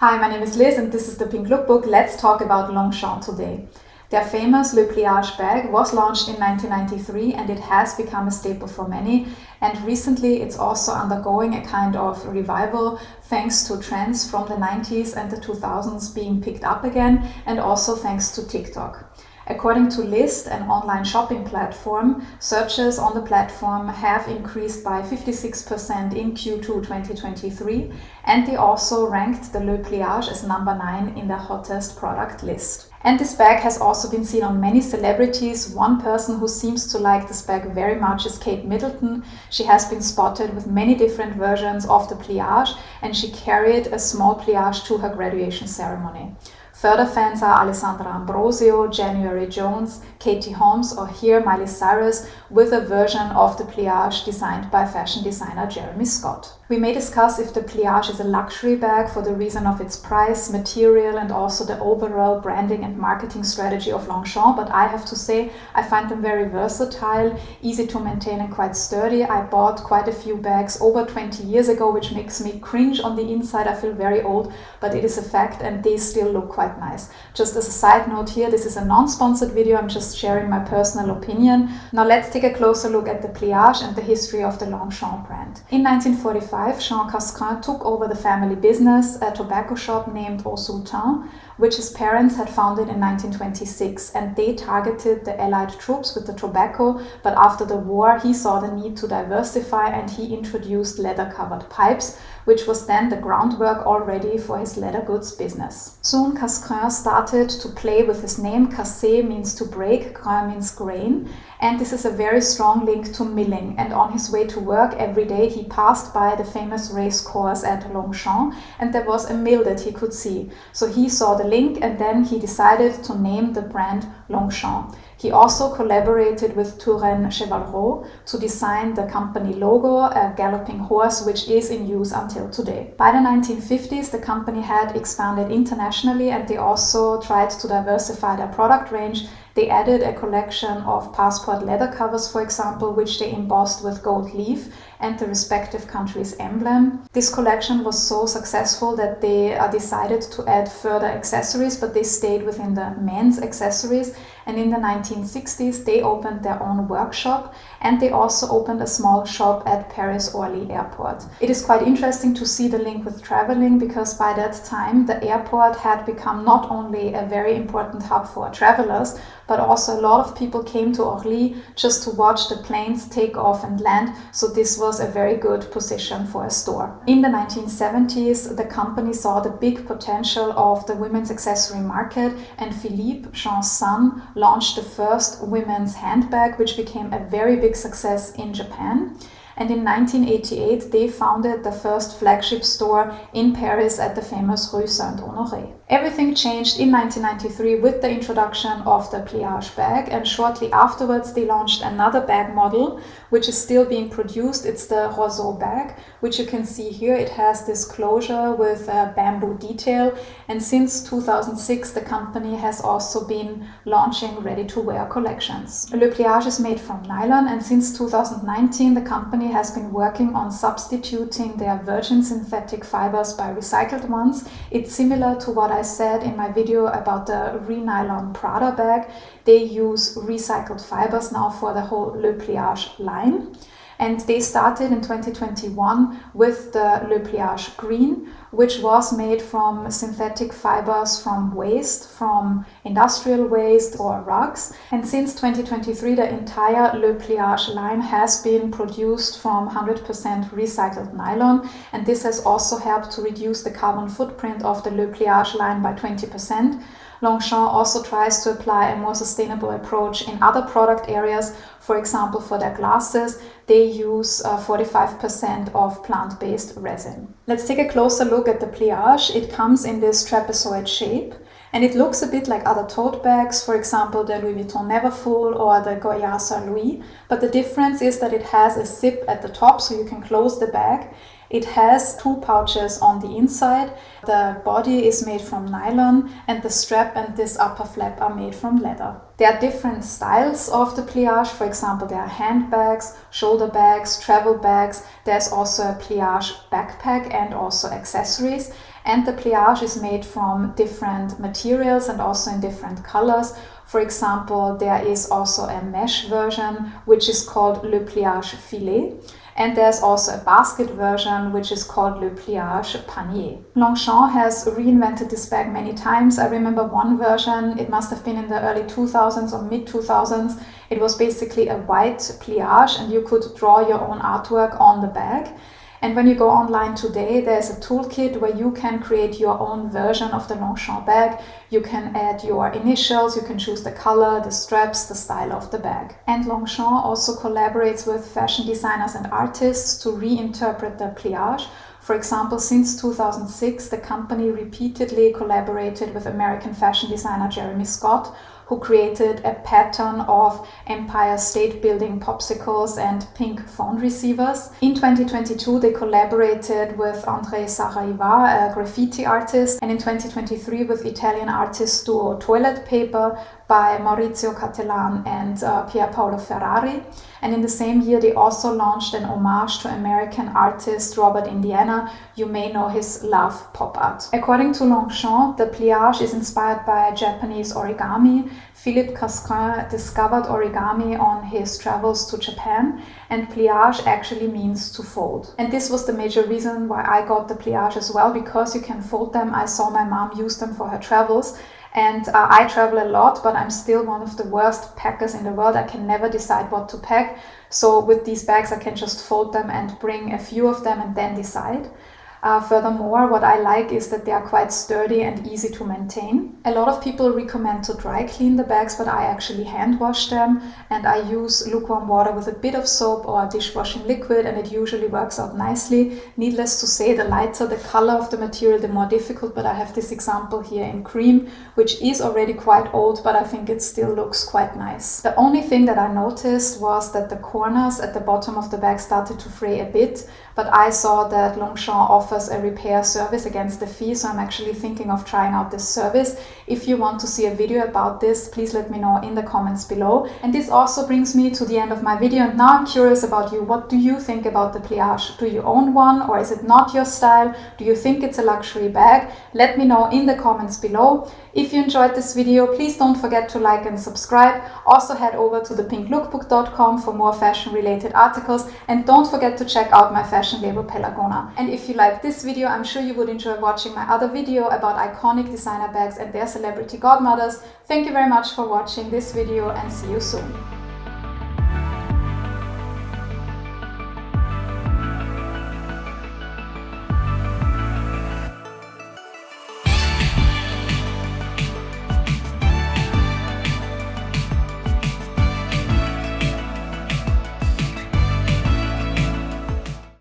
Hi, my name is Liz and this is the Pink Lookbook. Let's talk about Longchamp today. Their famous Le Pliage bag was launched in 1993 and it has become a staple for many, and recently it's also undergoing a kind of revival thanks to trends from the 90s and the 2000s being picked up again, and also thanks to TikTok. According to List, an online shopping platform, searches on the platform have increased by 56% in Q2 2023, and they also ranked the Le Pliage as number 9 in their hottest product list. And this bag has also been seen on many celebrities. One person who seems to like this bag very much is Kate Middleton. She has been spotted with many different versions of the pliage, and she carried a small pliage to her graduation ceremony. Further fans are Alessandra Ambrosio, January Jones, Katie Holmes, or here Miley Cyrus with a version of the pliage designed by fashion designer Jeremy Scott. We may discuss if the pliage is a luxury bag for the reason of its price, material, and also the overall branding and marketing strategy of Longchamp, but I have to say I find them very versatile, easy to maintain and quite sturdy. I bought quite a few bags over 20 years ago, which makes me cringe on the inside. I feel very old, but it is a fact and they still look quite nice. Just as a side note here, this is a non-sponsored video, I'm just sharing my personal opinion. Now let's take a closer look at the pliage and the history of the Longchamp brand. In 1945, Jean Cascrin took over the family business, a tobacco shop named Au Sultan, which his parents had founded in 1926, and they targeted the Allied troops with the tobacco, but after the war he saw the need to diversify and he introduced leather-covered pipes, which was then the groundwork already for his leather goods business. Soon Cascrin started to play with his name. Casser means to break, grain means grain, and this is a very strong link to milling, and on his way to work every day he passed by the famous race course at Longchamp, and there was a mill that he could see. So he saw the link and then he decided to name the brand Longchamp. He also collaborated with Touraine Chevalreau to design the company logo, a galloping horse, which is in use until today. By the 1950s, the company had expanded internationally and they also tried to diversify their product range. They added a collection of passport leather covers, for example, which they embossed with gold leaf and the respective country's emblem. This collection was so successful that they decided to add further accessories, but they stayed within the men's accessories. And in the 1960s, they opened their own workshop and they also opened a small shop at Paris-Orly airport. It is quite interesting to see the link with traveling, because by that time the airport had become not only a very important hub for travelers, but also a lot of people came to Orly just to watch the planes take off and land, so this was a very good position for a store. In the 1970s, the company saw the big potential of the women's accessory market, and Philippe, Jean's son, launched the first women's handbag, which became a very big success in Japan. And in 1988, they founded the first flagship store in Paris at the famous Rue Saint-Honoré. Everything changed in 1993 with the introduction of the pliage bag, and shortly afterwards they launched another bag model, which is still being produced. It's the Roseau bag, which you can see here. It has this closure with a bamboo detail, and since 2006 the company has also been launching ready-to-wear collections. Le pliage is made from nylon, and since 2019 the company has been working on substituting their virgin synthetic fibers by recycled ones. It's similar to what I said in my video about the Nylon Prada bag. They use recycled fibers now for the whole Le Pliage line. And they started in 2021 with the Le Pliage Green, which was made from synthetic fibers from waste, from industrial waste or rugs. And since 2023, the entire Le Pliage line has been produced from 100% recycled nylon. And this has also helped to reduce the carbon footprint of the Le Pliage line by 20%. Longchamp also tries to apply a more sustainable approach in other product areas. For example, for their glasses, they use 45% of plant-based resin. Let's take a closer look at the pliage. It comes in this trapezoid shape, and it looks a bit like other tote bags, for example the Louis Vuitton Neverfull or the Goya Saint Louis, but the difference is that it has a zip at the top so you can close the bag. It has two pouches on the inside. The body is made from nylon and the strap and this upper flap are made from leather. There are different styles of the pliage. For example, there are handbags, shoulder bags, travel bags. There's also a pliage backpack and also accessories. and the pliage is made from different materials and also in different colors. For example, there is also a mesh version which is called Le Pliage Filet, and there's also a basket version which is called Le Pliage Panier. Longchamp has reinvented this bag many times. I remember one version, it must have been in the early 2000s or mid 2000s. It was basically a white pliage and you could draw your own artwork on the bag. And when you go online today, there's a toolkit where you can create your own version of the Longchamp bag. You can add your initials, you can choose the color, the straps, the style of the bag. And Longchamp also collaborates with fashion designers and artists to reinterpret the pliage. For example, since 2006, the company repeatedly collaborated with American fashion designer Jeremy Scott, who created a pattern of Empire State Building popsicles and pink phone receivers. In 2022, they collaborated with André Saraiva, a graffiti artist, and in 2023 with Italian artist duo Toilet Paper by Maurizio Cattelan and Pier Paolo Ferrari. And in the same year, they also launched an homage to American artist Robert Indiana. You may know his Love pop art. According to Longchamp, the pliage is inspired by Japanese origami. Philippe Cascrin discovered origami on his travels to Japan, and pliage actually means to fold. And this was the major reason why I got the pliage as well, because you can fold them. I saw my mom use them for her travels. And I travel a lot, but I'm still one of the worst packers in the world. I can never decide what to pack. So with these bags, I can just fold them and bring a few of them and then decide. Furthermore, what I like is that they are quite sturdy and easy to maintain. A lot of people recommend to dry clean the bags, but I actually hand wash them, and I use lukewarm water with a bit of soap or dishwashing liquid, and it usually works out nicely. Needless to say, the lighter the color of the material, the more difficult, but I have this example here in cream, which is already quite old, but I think it still looks quite nice. The only thing that I noticed was that the corners at the bottom of the bag started to fray a bit, but I saw that Longchamp offers a repair service against the fee, so I'm actually thinking of trying out this service. If you want to see a video about this, please let me know in the comments below. And this also brings me to the end of my video, and now I'm curious about you. What do you think about the pliage? Do you own one, or is it not your style? Do you think it's a luxury bag? Let me know in the comments below. If you enjoyed this video, please don't forget to like and subscribe. Also head over to thepinklookbook.com for more fashion related articles, and don't forget to check out my fashion label Pelagona. And if you like this video, I'm sure you would enjoy watching my other video about iconic designer bags and their celebrity godmothers. Thank you very much for watching this video, and see you soon.